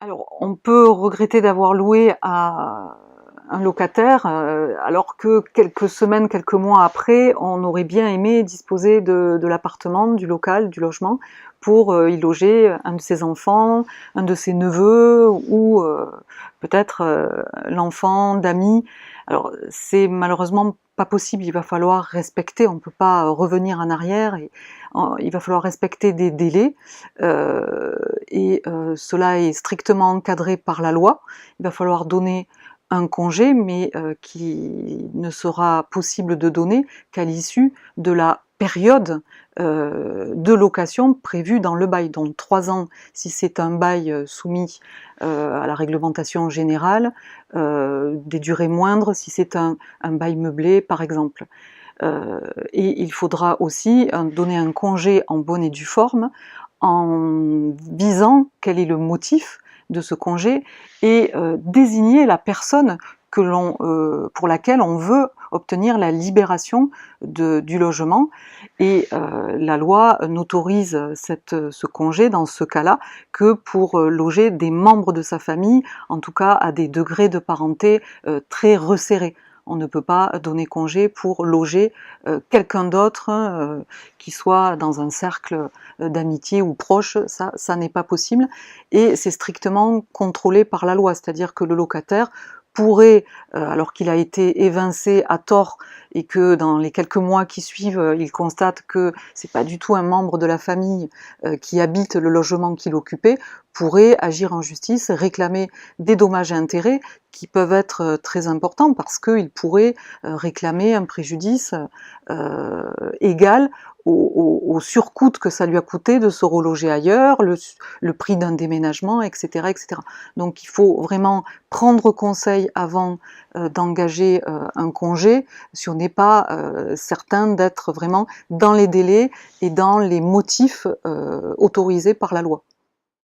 Alors, on peut regretter d'avoir loué à un locataire, alors que quelques semaines, quelques mois après, on aurait bien aimé disposer de l'appartement, du local, du logement, pour y loger un de ses enfants, un de ses neveux, ou peut-être l'enfant d'amis. Alors, c'est malheureusement pas possible, il va falloir respecter, on ne peut pas revenir en arrière, et il va falloir respecter des délais, cela est strictement encadré par la loi. Il va falloir donner un congé, mais qui ne sera possible de donner qu'à l'issue de la période de location prévue dans le bail, donc 3 ans si c'est un bail soumis à la réglementation générale, des durées moindres si c'est un bail meublé par exemple. Et il faudra aussi donner un congé en bonne et due forme, en visant quel est le motif de ce congé, et désigner la personne pour laquelle on veut obtenir la libération du logement. Et la loi n'autorise ce congé dans ce cas-là que pour loger des membres de sa famille, en tout cas à des degrés de parenté très resserrés. On ne peut pas donner congé pour loger quelqu'un d'autre qui soit dans un cercle d'amitié ou proche, ça n'est pas possible, et c'est strictement contrôlé par la loi, c'est-à-dire que le locataire pourrait, alors qu'il a été évincé à tort et que dans les quelques mois qui suivent, il constate que c'est pas du tout un membre de la famille qui habite le logement qu'il occupait, pourrait agir en justice, réclamer des dommages et intérêts qui peuvent être très importants, parce qu'il pourrait réclamer un préjudice égal au surcoût que ça lui a coûté de se reloger ailleurs, le prix d'un déménagement, etc., etc. Donc il faut vraiment prendre conseil avant d'engager un congé, si on n'est pas certain d'être vraiment dans les délais et dans les motifs autorisés par la loi.